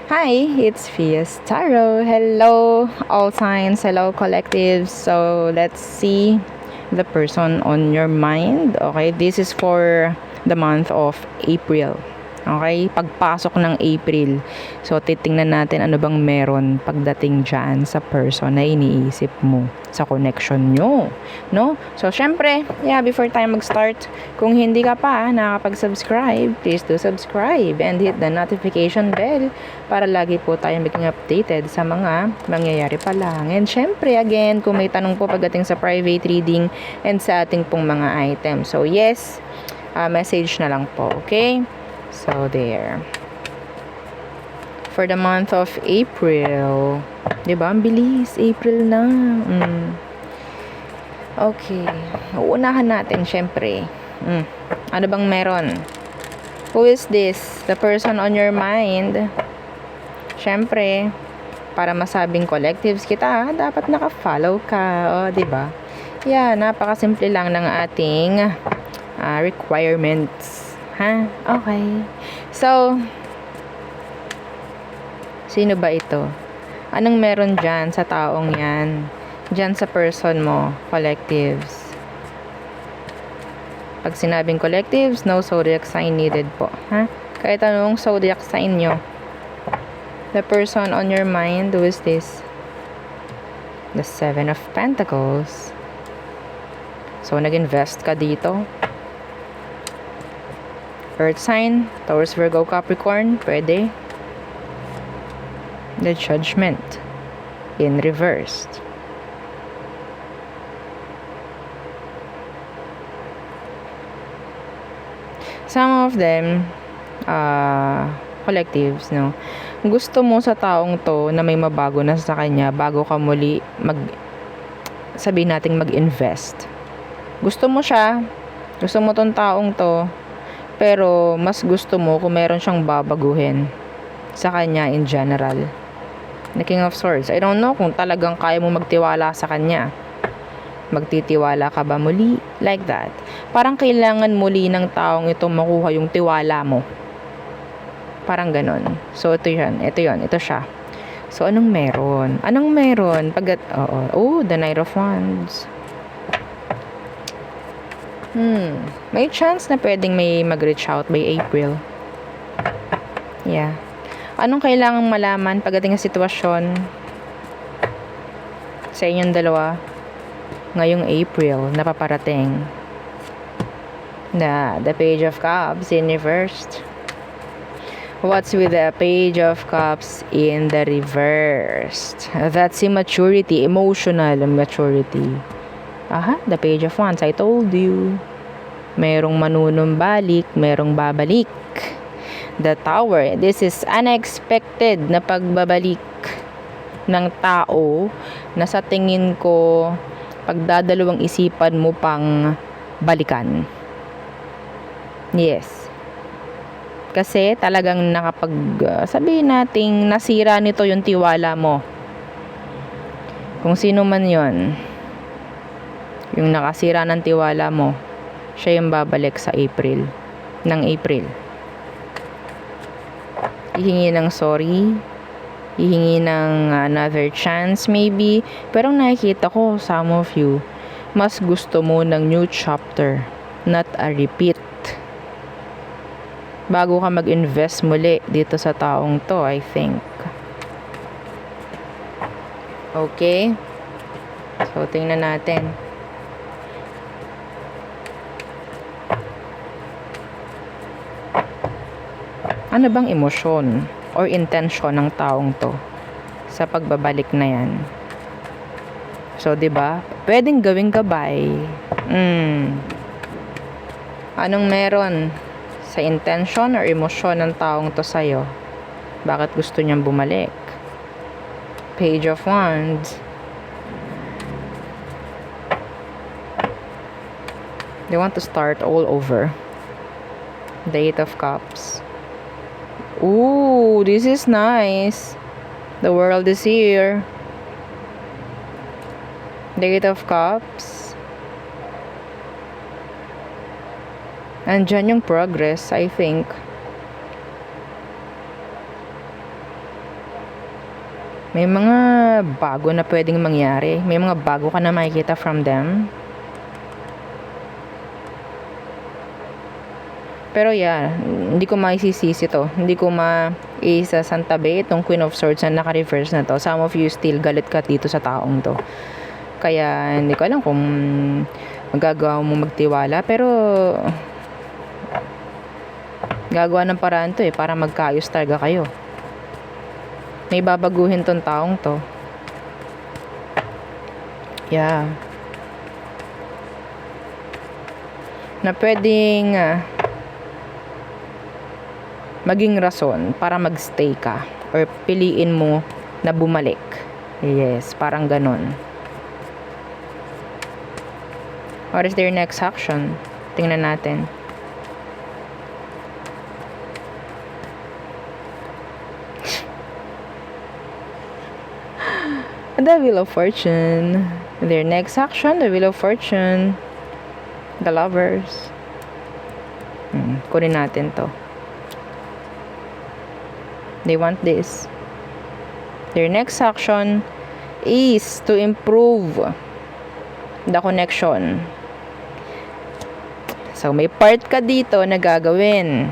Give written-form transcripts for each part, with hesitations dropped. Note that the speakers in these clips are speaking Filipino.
Hi, it's Fias Tarot. Hello, all signs. Hello, collectives. So, let's see the person on your mind. Okay, this is for the month of April. Okay, pagpasok ng April. So, titingnan natin ano bang meron pagdating dyan sa person na iniisip mo, sa connection nyo. No? So, syempre, before tayo mag-start, kung hindi ka pa nakakapag-subscribe, please do subscribe and hit the notification bell para lagi po tayong maging updated sa mga mangyayari pa lang. And syempre, again, kung may tanong po pagdating sa private reading and sa ating pong mga items. So, yes, message na lang po, okay? So, there. For the month of April. Diba? Ang bilis. April na. Okay. Uunahan natin, syempre. Ano bang meron? Who is this? The person on your mind. Syempre, para masabing collectives kita, dapat naka-follow ka. O, diba? Napakasimple lang ng ating requirements. Ha? Okay. So, sino ba ito? Anong meron dyan sa taong yan? Dyan sa person mo, collectives. Pag sinabing collectives, no zodiac sign needed po. Ha? Kahit anong zodiac sign nyo. The person on your mind, who is this? The Seven of Pentacles. So, nag-invest ka dito. Earth sign, Taurus, Virgo, Capricorn, pwede. The Judgment in reversed. Some of them, collectives, no? Gusto mo sa taong to na may mabago na sa kanya bago ka muli sabihin nating mag-invest. Gusto mo siya, gusto mo tong taong to, pero mas gusto mo kung meron siyang babaguhin sa kanya in general. The King of Swords. I don't know kung talagang kaya mo magtiwala sa kanya. Magtitiwala ka ba muli? Like that. Parang kailangan muli ng taong ito makuha yung tiwala mo. Parang ganon. So, ito yun. Ito siya. So, anong meron? The Knight of Wands. May chance na pwedeng may mag-reach out by April. Anong kailangang malaman pagdating sa sitwasyon sa inyong dalawa ngayong April na paparating? The Page of Cups in reversed. What's with the Page of Cups in the reversed? That's immaturity, emotional maturity. The Page of Wands, I told you. Merong manunumbalik, merong babalik. The Tower, this is unexpected na pagbabalik ng tao na sa tingin ko pagdadalawang isipan mo pang balikan. Yes. Kasi talagang sabihin nating nasira nito yung tiwala mo. Kung sino man yon, yung nakasira ng tiwala mo, siya yung babalik sa April. Hihingi ng sorry, hihingi ng another chance maybe, pero nakikita ko some of you, mas gusto mo ng new chapter, not a repeat. Bago ka mag-invest muli dito sa taong to, I think. Okay? So, tingnan natin. Ano bang emosyon or intention ng taong to sa pagbabalik na yan? So, 'di ba? Pwedeng gawing gabay. Anong meron sa intention or emosyon ng taong to sa'yo? Bakit gusto niyang bumalik? Page of Wands. They want to start all over. The Eight of Cups. Ooh, this is nice. The world is here. The Eight of Cups. Andyan yung progress, I think. May mga bago na pwedeng mangyari. May mga bago ka na makikita from them. Pero yeah, hindi ko maisisisi to. Hindi ko maisasantabi itong Queen of Swords na naka-reverse na to. Some of you still galit ka dito sa taong to. Kaya hindi ko alam kung magagawa mo magtiwala. Pero gagawa ng paraan to para magkaayos talaga kayo. May babaguhin tong taong to. Yeah. Na pwedeng maging rason para magstay ka or piliin mo na bumalik. Yes, parang ganon. What is their next action? Tingnan natin. The Wheel of Fortune. Their next action, the Wheel of Fortune. The Lovers. Kunin natin to. They want this. Their next action is to improve the connection. So, may part ka dito na gagawin.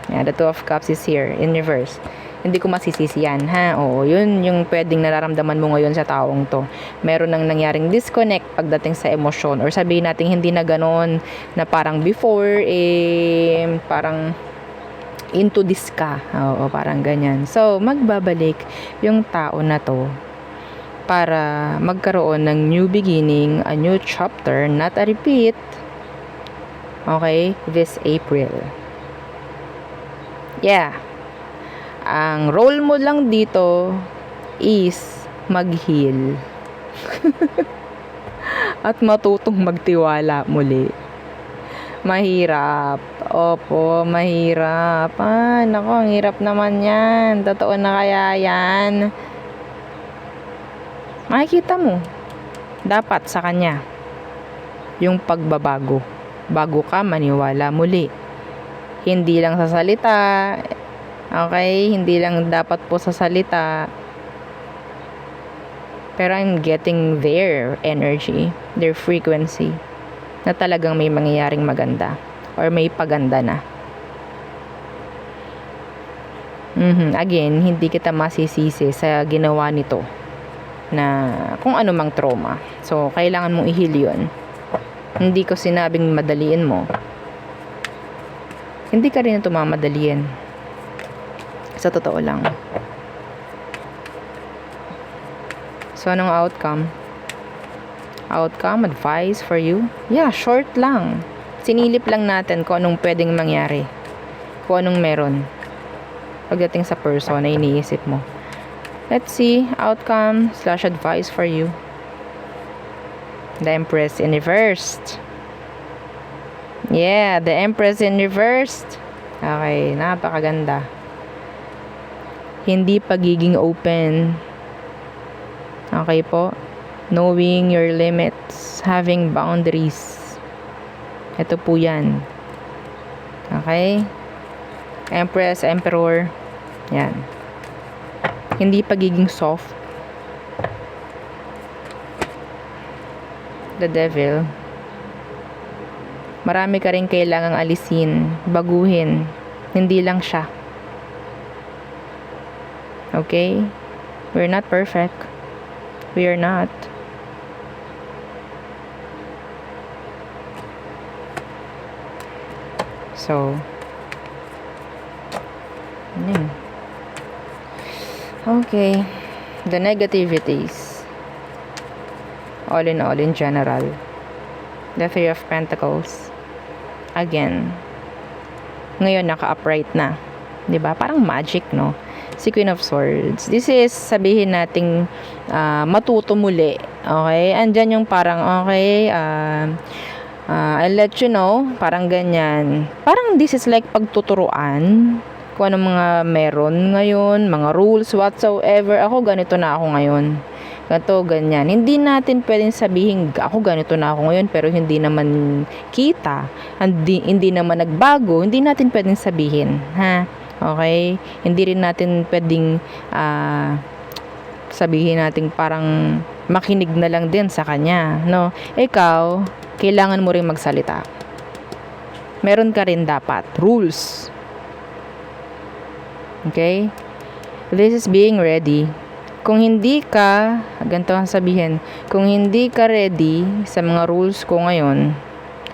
Yeah, the Two of Cups is here in reverse. Hindi ko masisisi yan, ha? Oo, yun yung pwedeng nararamdaman mo ngayon sa taong to. Meron nang nangyaring disconnect pagdating sa emosyon. Or sabihin natin hindi na ganon na parang before, parang into this ka. Oo, parang ganyan. So, magbabalik yung tao na to para magkaroon ng new beginning, a new chapter, not a repeat. Okay? This April. Yeah. Ang role mo lang dito is mag-heal. At matutong magtiwala muli. Mahirap. Opo, mahirap. Nako, ang hirap naman yan. Totoo na kaya yan. Makikita mo. Dapat sa kanya. Yung pagbabago. Bago ka maniwala muli. Hindi lang sa salita. Okay? Hindi lang dapat po sa salita. Pero I'm getting their energy, their frequency, na talagang may mangyayaring maganda or may paganda na. Again, hindi kita masisisi sa ginawa nito na kung ano mang trauma. So, kailangan mong i-heal yun. Hindi ko sinabing madaliin mo. Hindi ka rin ito mamadaliin. Sa totoo lang. So, anong outcome? Outcome, advice for you? Yeah, short lang. Sinilip lang natin kung anong pwedeng mangyari. Kung anong meron. Pagdating sa person na iniisip mo. Let's see, outcome / advice for you. The Empress in reversed. Yeah, the Empress in reversed. Okay, napakaganda. Hindi pagiging open. Okay po? Knowing your limits. Having boundaries. Ito po yan. Okay? Empress, Emperor. Yan. Hindi pagiging soft. The Devil. Marami ka rin kailangang alisin. Baguhin. Hindi lang siya. Okay? We're not perfect. We are not. So, okay. The negativities. All in general. The Three of Pentacles. Again. Ngayon, naka-upright na. 'Di ba? Parang magic, no? Si Queen of Swords. This is, sabihin nating matuto muli. Okay? Andyan yung parang, okay, I'll let you know. Parang ganyan. Parang this is like pagtuturuan. Kung anong mga meron ngayon, mga rules, whatsoever. Ako, ganito na ako ngayon. Ganito, ganyan. Hindi natin pwedeng sabihin, ako ganito na ako ngayon, pero hindi naman kita. Hindi naman nagbago. Hindi natin pwedeng sabihin. Ha? Okay? Hindi rin natin pwedeng sabihin natin parang makinig na lang din sa kanya, no? Ikaw, kailangan mo rin magsalita. Meron ka rin dapat rules. Okay? This is being ready. Kung hindi ka, ganito ang sabihin, kung hindi ka ready sa mga rules ko ngayon,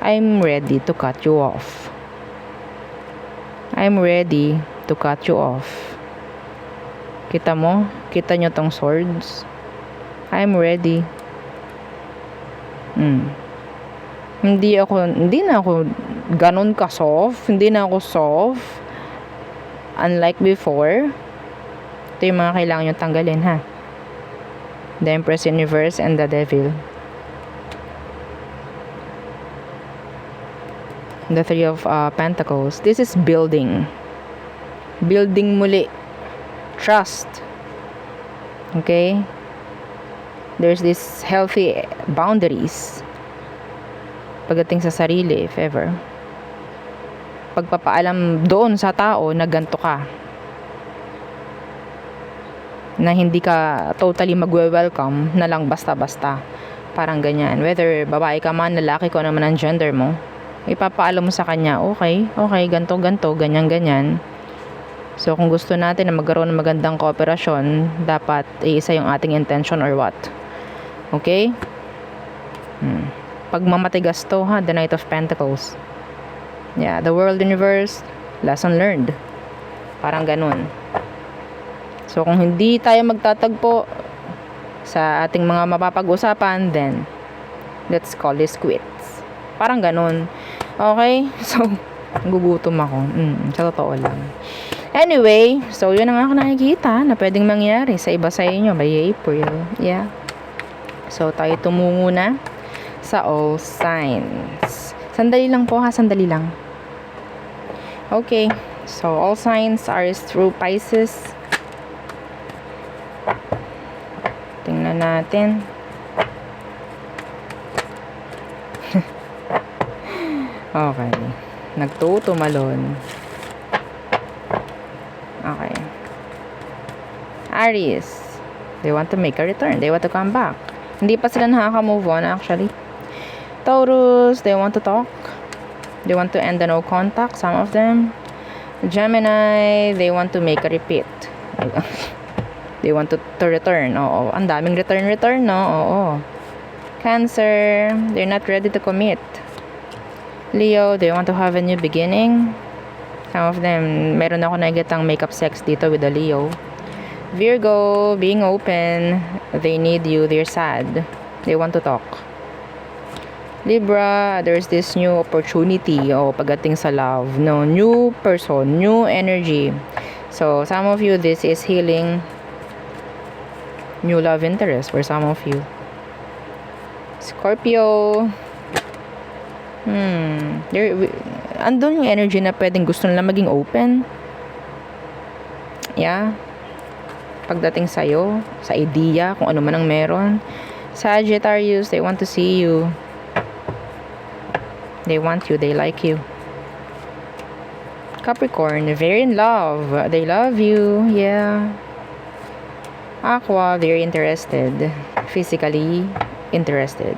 I'm ready to cut you off. I'm ready to cut you off. Kita mo? Kita nyo tong swords? I'm ready. Hindi na ako ganun ka soft. Hindi na ako soft. Unlike before. Ito yung mga kailangan nyo tanggalin, ha? The Empress Universe and the Devil. The Three of Pentacles. This is building. Building muli. Trust. Okay? There's this healthy boundaries. Pagdating sa sarili, if ever. Pagpapaalam doon sa tao na ganito ka. Na hindi ka totally magwe-welcome na lang basta-basta. Parang ganyan. Whether babae ka man, lalaki ko naman ang gender mo, ipapaalam mo sa kanya, okay, ganto, ganyan. So, kung gusto natin na magkaroon ng magandang kooperasyon, dapat iisa yung ating intention or what. Okay? Pag mamatigas to, ha, the Knight of Pentacles. Yeah, the world universe, lesson learned. Parang ganun. So, kung hindi tayo magtatagpo sa ating mga mapapag-usapan, then let's call this quits. Parang ganun. Okay? So, gugutom ako. Sa totoo lang. Anyway, so yun ang ako nakikita na pwedeng mangyari sa iba sa inyo by April. Yeah. So, tayo tumungo na sa all signs. Sandali lang po, ha? Sandali lang. Okay. So, all signs are through Pisces. Tingnan natin. Okay. Nagtutumalon. Okay. Aries. They want to make a return. They want to come back. Hindi pa sila nakaka-move on actually. Taurus. They want to talk. They want to end the no contact. Some of them. Gemini. They want to make a repeat. They want to return. Oo. Ang daming return, no? Oo. Cancer. They're not ready to commit. Leo. They want to have a new beginning. Some of them, meron ako nakikitang makeup sex dito with the Leo. Virgo. Being open. They need you. They're sad. They want to talk. Libra. There's this new opportunity. Pagdating sa love. No, new person. New energy. So, some of you, this is healing. New love interest for some of you. Scorpio. Andun yung energy na pwedeng gusto nila maging open. Yeah. Pagdating sa'yo, sa idea, kung ano man ang meron. Sagittarius, they want to see you. They want you, they like you. Capricorn, very in love. They love you, yeah. Aqua, very interested. Physically interested.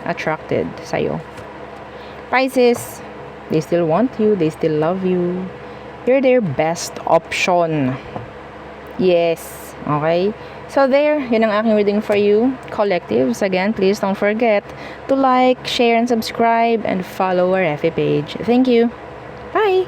Attracted sa'yo. Pisces, they still want you. They still love you. You're their best option. Yes. Okay? So there, yun ang aking reading for you. Collectives, again, please don't forget to like, share, and subscribe, and follow our FB page. Thank you. Bye!